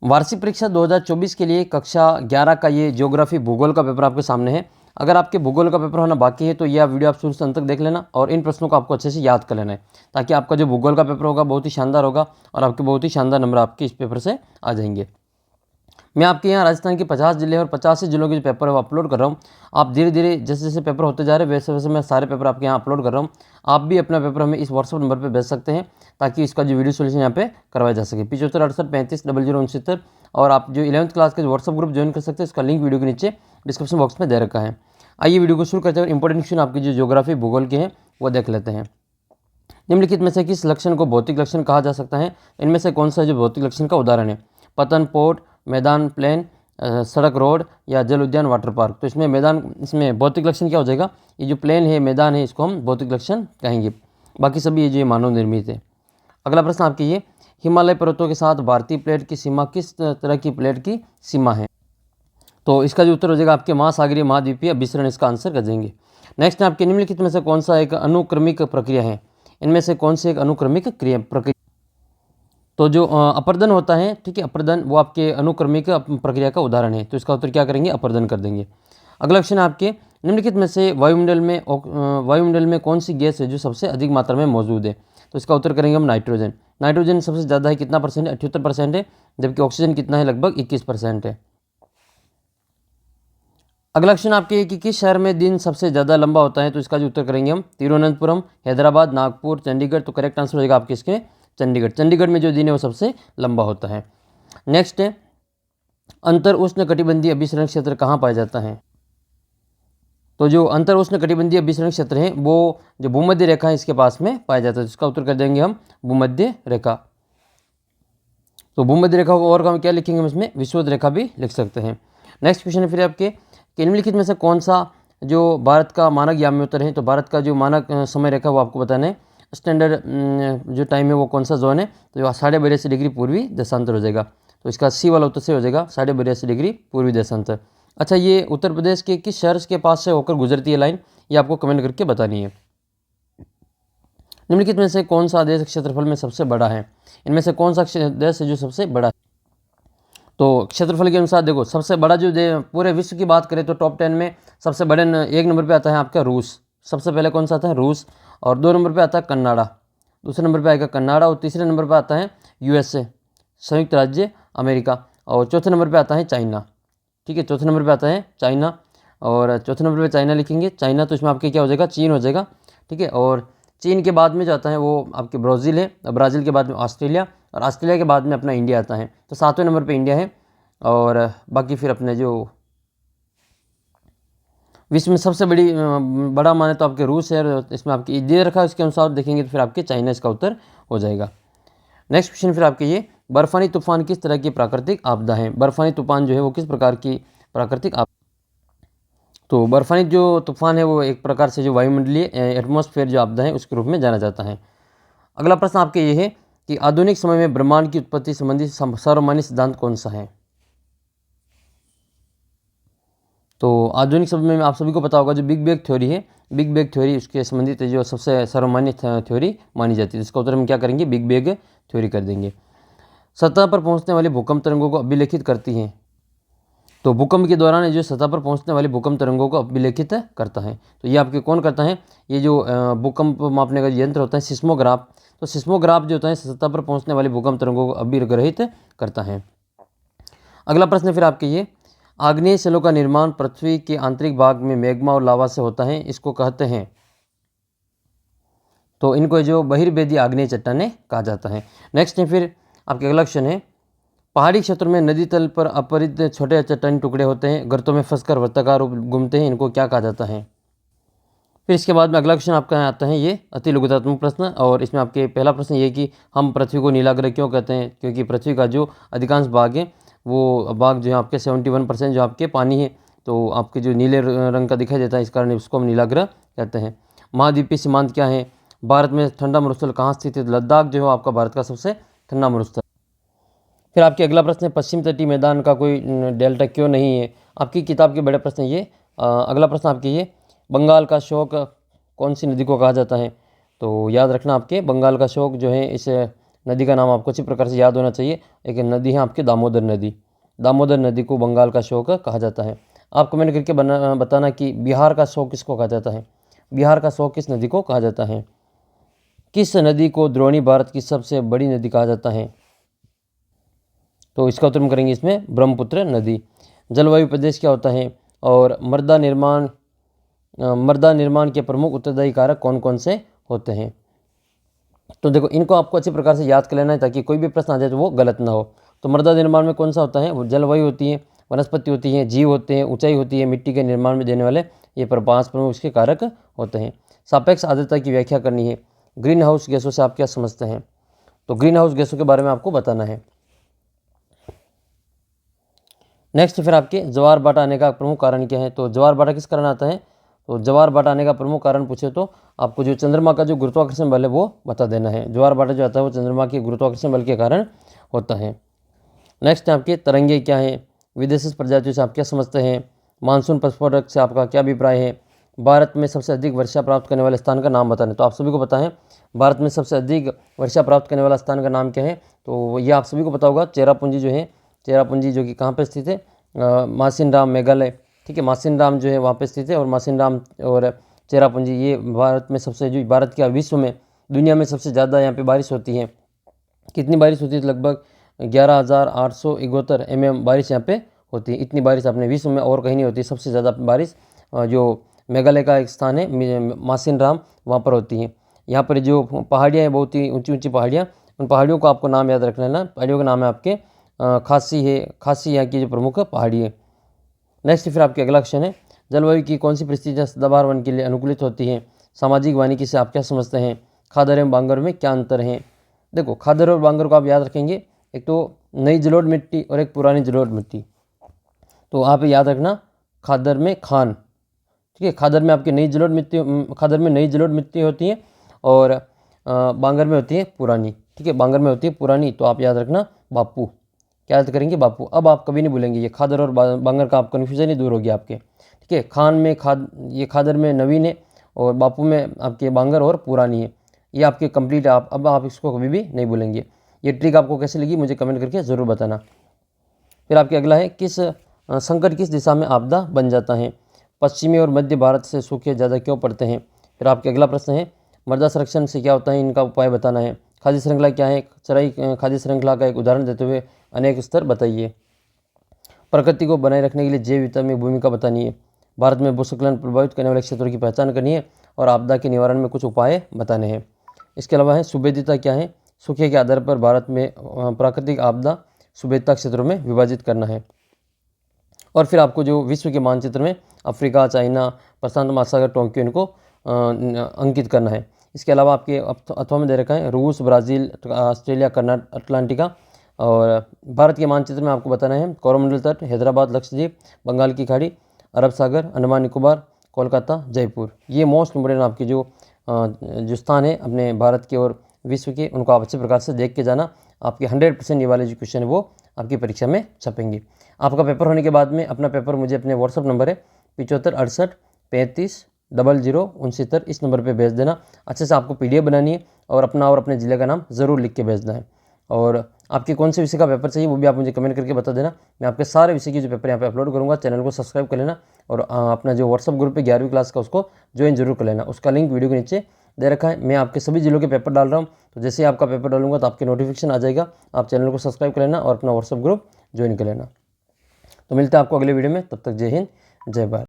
वार्षिक परीक्षा 2024 के लिए कक्षा 11 का ये ज्योग्राफी भूगोल का पेपर आपके सामने है। अगर आपके भूगोल का पेपर होना बाकी है तो यह वीडियो आप शुरू से अंत तक देख लेना और इन प्रश्नों को आपको अच्छे से याद कर लेना है, ताकि आपका जो भूगोल का पेपर होगा बहुत ही शानदार होगा और आपके बहुत ही शानदार नंबर आपके इस पेपर से आ जाएंगे। मैं आपके यहाँ राजस्थान के 50 जिले और 85 जिलों के जो पेपर है वो अपलोड कर रहा हूँ। आप धीरे धीरे जैसे जैसे पेपर होते जा रहे हैं वैसे वैसे मैं सारे पेपर आपके यहाँ अपलोड कर रहा हूँ। आप भी अपना पेपर हमें इस व्हाट्सअप नंबर पर भेज सकते हैं, ताकि इसका जो वीडियो सोल्यूशन यहाँ पे करवाया जा सके। 75 68 35 0069। और आप जो 11th क्लास के व्हाट्सअप ग्रुप ज्वाइन कर सकते हैं, इसका लिंक वीडियो के नीचे डिस्क्रिप्शन बॉक्स में दे रखा है। आइए वीडियो को शुरू करते हैं। इंपॉर्टेंट क्वेश्चन आपकी जो ज्योग्राफी भूगोल के हैं वो देख लेते हैं। निम्नलिखित में से किस लक्षण को भौतिक लक्षण कहा जा सकता है? इनमें से कौन सा जो भौतिक लक्षण का उदाहरण है? पतन, पोर्ट, मैदान, प्लेन, सड़क, रोड या जल उद्यान, वाटर पार्क। तो इसमें मैदान, इसमें भौतिक लक्षण क्या हो जाएगा? ये जो प्लेन है, मैदान है, इसको हम भौतिक लक्षण कहेंगे। बाकी सभी ये जो मानव निर्मित है। अगला प्रश्न आपके ये, हिमालय पर्वतों के साथ भारतीय प्लेट की सीमा किस तरह की प्लेट की सीमा है? तो इसका जो उत्तर हो जाएगा आपके महासागरीय महाद्वीपीय विसरण, इसका आंसर कर देंगे। नेक्स्ट है आपके, निम्नलिखित में से कौन सा एक अनुक्रमिक प्रक्रिया है? इनमें से कौन सी एक अनुक्रमिक प्रक्रिया? तो जो अपर्दन होता है, ठीक है, अपर्दन वो आपके अनुक्रमिक प्रक्रिया का उदाहरण है। तो इसका उत्तर क्या करेंगे? अपर्दन कर देंगे। अगला क्वेश्चन आपके, निम्नलिखित में से वायुमंडल में कौन सी गैस है जो सबसे अधिक मात्रा में मौजूद है? तो इसका उत्तर करेंगे हम नाइट्रोजन। नाइट्रोजन सबसे ज़्यादा है, कितना परसेंट है? 78% है। जबकि ऑक्सीजन कितना है? लगभग 21% है। अगला क्वेश्चन आपके, कि किस शहर में दिन सबसे ज़्यादा लंबा होता है? तो इसका जो उत्तर करेंगे हम तिरुवनंतपुरम, हैदराबाद, नागपुर, चंडीगढ़। तो करेक्ट आंसर हो जाएगा आपके इसके चंडीगढ़। चंडीगढ़ में जो दिन है वो सबसे लंबा होता है। नेक्स्ट है, अंतर उष्ण कटिबंधीय अभिसरण क्षेत्र कहाँ पाया जाता है? तो जो अंतर उष्ण कटिबंधीय अभिसरण क्षेत्र है वो जो भूमध्य रेखा है इसके पास में पाया जाता है। इसका उत्तर कर देंगे हम भूमध्य रेखा। तो भूमध्य रेखा को और हम क्या लिखेंगे? हम इसमें विषुवत रेखा भी लिख सकते हैं। नेक्स्ट क्वेश्चन है फिर आपके, निम्नलिखित में से कौन सा जो भारत का मानक याम्योत्तर है? तो भारत का जो मानक समय रेखा वो आपको बताना है। स्टैंडर्ड जो टाइम है वो कौन सा जोन है? तो 82.5 डिग्री पूर्वी देशांतर हो जाएगा। तो इसका सी वाला उत्तर से हो जाएगा 82.5 डिग्री पूर्वी देशांतर। अच्छा, ये उत्तर प्रदेश के किस शहर के पास से होकर गुजरती है लाइन? ये आपको कमेंट करके बतानी है। निम्नलिखित में से कौन सा देश क्षेत्रफल में सबसे बड़ा है? इनमें से कौन सा देश है जो सबसे बड़ा है? तो क्षेत्रफल के अनुसार देखो, सबसे बड़ा जो पूरे विश्व की बात करें तो टॉप 10 में सबसे बड़े एक नंबर पे आता है आपका रूस। सबसे पहले कौन सा आता है? रूस। और 2 नंबर पे आता है कनाडा। दूसरे नंबर पे आएगा कनाडा। और तीसरे नंबर पे आता है यूएसए, संयुक्त राज्य अमेरिका। और चौथे नंबर पे आता है चाइना। ठीक है, चौथे नंबर पे आता है चाइना। और चौथे नंबर पे चाइना लिखेंगे, चाइना। तो इसमें आपके क्या हो जाएगा? चीन हो जाएगा। ठीक है, और चीन के बाद में जो आता है वो आपके ब्राज़ील है। ब्राज़ील के बाद में ऑस्ट्रेलिया, और ऑस्ट्रेलिया के बाद में अपना इंडिया आता है। तो 7वें नंबर पे इंडिया है। और बाकी फिर अपने जो विश्व में सबसे बड़ा माने तो आपके रूस है। और इसमें आपकी दे रखा है, उसके अनुसार देखेंगे तो फिर आपके चाइना इसका उत्तर हो जाएगा। नेक्स्ट क्वेश्चन फिर आपके ये, बर्फानी तूफान किस तरह की प्राकृतिक आपदा है? बर्फानी तूफान जो है वो किस प्रकार की प्राकृतिक आपदा? तो बर्फानी जो तूफान है वो एक प्रकार से जो वायुमंडलीय एटमॉस्फेयर जो आपदा है उसके रूप में जाना जाता है। अगला प्रश्न आपके ये है कि आधुनिक समय में ब्रह्मांड की उत्पत्ति संबंधी सर्वमान्य सिद्धांत कौन सा है? तो आधुनिक समय में आप सभी को पता होगा जो बिग बैंग थ्योरी है, बिग बैंग थ्योरी उसके संबंधित जो सबसे सर्वमान्य थ्योरी मानी जाती है। इसका उत्तर हम क्या करेंगे? बिग बैंग थ्योरी कर देंगे। सतह पर पहुंचने वाली भूकंप तरंगों को अभिलेखित करती हैं। तो भूकंप के दौरान जो सतह पर पहुंचने वाली भूकंप तरंगों को अभिलेखित करता है। तो ये आपके कौन करता है? ये जो भूकंप मापने का यंत्र होता है सिस्मोग्राफ। तो सिस्मोग्राफ जो होता है सतह पर पहुंचने वाली भूकंप तरंगों को अभिग्रहित करता है। अगला प्रश्न फिर आपके ये, आग्नेय शिलाओं का निर्माण पृथ्वी के आंतरिक भाग में मैग्मा और लावा से होता है, इसको कहते हैं? तो इनको जो बहिर्वेदी आग्नेय चट्टानें कहा जाता है। नेक्स्ट है फिर आपके अगला क्वेश्चन है, पहाड़ी क्षेत्रों में नदी तल पर अपरित छोटे चट्टानी टुकड़े होते हैं, गर्तों में फंसकर वृत्ताकार घूमते हैं, इनको क्या कहा जाता है? फिर इसके बाद में अगला क्वेश्चन आपका आता है ये अति लघुतात्मक प्रश्न। और इसमें आपके पहला प्रश्न ये कि हम पृथ्वी को नीला ग्रह क्यों कहते हैं? क्योंकि पृथ्वी का जो अधिकांश भाग है वो भाग जो है आपके 71% जो आपके पानी है, तो आपके जो नीले रंग का दिखाई देता है, इस कारण उसको हम नीला ग्रह कहते हैं। महाद्वीपीय सीमांत क्या है? भारत में ठंडा मरुस्थल कहाँ स्थित है? लद्दाख जो है आपका भारत का सबसे ठंडा मरुस्थल। फिर आपके अगला प्रश्न है, पश्चिम तटीय मैदान का कोई डेल्टा क्यों नहीं है? आपकी किताब के बड़े प्रश्न ये। अगला प्रश्न आपके ये, बंगाल का शोक कौन सी नदी को कहा जाता है? तो याद रखना आपके बंगाल का शोक जो है इस नदी का नाम आपको अच्छी प्रकार से याद होना चाहिए। एक नदी है आपकी दामोदर नदी। दामोदर नदी को बंगाल का शोक कहा जाता है। आप कमेंट करके बताना कि बिहार का शोक किसको कहा जाता है। बिहार का शोक किस नदी को कहा जाता है। किस नदी को द्रोणी भारत की सबसे बड़ी नदी कहा जाता है। तो इसका उत्तर हम करेंगे इसमें ब्रह्मपुत्र नदी। जलवायु प्रदेश क्या होता है और मृदा निर्माण के प्रमुख उत्तरदायी कारक कौन कौन से होते हैं। तो देखो इनको आपको अच्छी प्रकार से याद कर लेना है ताकि कोई भी प्रश्न आ जाए तो वो गलत ना हो। तो मृदा निर्माण में कौन सा होता है, वो जलवायु होती है, वनस्पति होती है, जीव होते हैं, ऊंचाई होती है, मिट्टी के निर्माण में देने वाले ये 5 प्रमुख इसके कारक होते हैं। सापेक्ष आर्द्रता की व्याख्या करनी है। ग्रीन हाउस गैसों से आप क्या समझते हैं। तो ग्रीन हाउस गैसों के बारे में आपको बताना है। नेक्स्ट फिर आपके ज्वार भाटा आने का प्रमुख कारण क्या है। तो ज्वार भाटा किस कारण आता है। तो ज्वार भाटा आने का प्रमुख कारण पूछे तो आपको जो चंद्रमा का जो गुरुत्वाकर्षण बल है वो बता देना है। ज्वार भाटा जो आता है वो चंद्रमा के गुरुत्वाकर्षण बल के कारण होता है। नेक्स्ट आपके तरंगे क्या है। विदेशी प्रजातियों से आप क्या समझते हैं। मानसून प्रस्फोटक से आपका क्या अभिप्राय है। भारत में सबसे अधिक वर्षा प्राप्त करने वाले स्थान का नाम बताने। तो आप सभी को पता है भारत में सबसे अधिक वर्षा प्राप्त करने वाला स्थान का नाम क्या है। तो ये आप सभी को पता होगा, चेरापूंजी जो है, चेरापूंजी जो कि कहाँ पे स्थित है, मासिन राम मेघालय। ठीक है, मासिन राम जो है वहाँ पे स्थित है। और मासिन राम और चेरापूंजी ये भारत में सबसे, जो भारत के विश्व में दुनिया में सबसे ज़्यादा यहाँ पे बारिश होती है। कितनी बारिश होती है, लगभग 11,871 mm बारिश यहाँ पे होती है। इतनी बारिश अपने विश्व में और कहीं नहीं होती। सबसे ज़्यादा बारिश जो मेघालय का एक स्थान है मासिन राम, वहाँ पर होती है। यहाँ पर जो पहाड़ियाँ हैं बहुत ही ऊंची ऊंची पहाड़ियाँ, उन पहाड़ियों को आपको नाम याद रख लेना। पहाड़ियों का नाम है आपके खासी है। खासी यहाँ की जो प्रमुख पहाड़ी है। नेक्स्ट फिर आपके अगला क्वेश्चन है, जलवायु की कौन सी परिस्थितियाँ सदाबहार वन के लिए अनुकूलित होती हैं। सामाजिक वानिकी से आप क्या समझते हैं। खादर एवं बांगर में क्या अंतर है। देखो खादर और बांगर को आप याद रखेंगे, एक तो नई जलोढ़ मिट्टी और एक पुरानी जलोढ़ मिट्टी। तो आप याद रखना, खादर में खान, ठीक है, खादर में आपकी नई जलोढ़ मिट्टी, खादर में नई जलोढ़ मिट्टी होती है और बांगर में होती है पुरानी। ठीक है, बांगर में होती है पुरानी। तो आप याद रखना बापू, क्या याद करेंगे, बापू। अब आप कभी नहीं भूलेंगे ये खादर और बांगर का, आप कन्फ्यूजन ही दूर हो गया आपके। ठीक है, खान में ये खादर में नवीन है और बापू में आपके बांगर और पुरानी है। ये आपके कंप्लीट, अब आप इसको कभी भी नहीं भूलेंगे। ये ट्रिक आपको कैसे लगी मुझे कमेंट करके ज़रूर बताना। फिर आपके अगला है, संकट किस दिशा में आपदा बन जाता है। पश्चिमी और मध्य भारत से सूखे ज़्यादा क्यों पड़ते हैं। फिर आपके अगला प्रश्न है, मृदा संरक्षण से क्या होता है, इनका उपाय बताना है। खाद्य श्रृंखला क्या है, चराई खाद्य श्रृंखला का एक उदाहरण देते हुए अनेक स्तर बताइए। प्रकृति को बनाए रखने के लिए जैव विविधता में भूमिका बतानी है। भारत में भूस्खलन प्रभावित करने वाले क्षेत्रों की पहचान करनी है और आपदा के निवारण में कुछ उपाय बताने हैं। इसके अलावा है, सुभेद्यता क्या है, सूखे के आधार पर भारत में प्राकृतिक आपदा सुभेद्यता क्षेत्रों में विभाजित करना है। और फिर आपको जो विश्व के मानचित्र में अफ्रीका, चाइना, प्रशांत महासागर, टोक्यो, इनको अंकित करना है। इसके अलावा आपके अथवा में दे रखा है रूस, ब्राज़ील, ऑस्ट्रेलिया, कर्नाटक, अटलांटिका। और भारत के मानचित्र में आपको बताना है कोरोमंडल तट, हैदराबाद, लक्षद्वीप, बंगाल की खाड़ी, अरब सागर, अंडमान निकोबार, कोलकाता, जयपुर। ये मोस्ट इम्पोर्टेंट आपके जो स्थान है अपने भारत के और विश्व के, उनको आप अच्छे प्रकार से देख के जाना। आपके 100% ये वाले जो क्वेश्चन है वो आपकी परीक्षा में छपेंगे। आपका पेपर होने के बाद में अपना पेपर मुझे अपने व्हाट्सअप नंबर है 75 68 35 00 69, इस नंबर पे भेज देना। अच्छे से आपको PDF बनानी है और अपना और अपने ज़िले का नाम ज़रूर लिख के भेजना है। और आपके कौन से विषय का पेपर चाहिए वो भी आप मुझे कमेंट करके बता देना। मैं आपके सारे विषय की जो पेपर यहाँ पे अपलोड करूँगा। चैनल को सब्सक्राइब कर लेना और अपना जो व्हाट्सअप ग्रुप है 11वीं क्लास का, उसको ज्वाइन जरूर कर लेना। उसका लिंक वीडियो के नीचे दे रखा है। मैं आपके सभी जिलों के पेपर डाल रहा हूँ, तो जैसे ही आपका पेपर डालूंगा तो आपके नोटिफिकेशन आ जाएगा। आप चैनल को सब्सक्राइब कर लेना और अपना व्हाट्सअप ग्रुप ज्वाइन कर लेना। तो मिलते हैं आपको अगले वीडियो में, तब तक जय हिंद, जय भारत।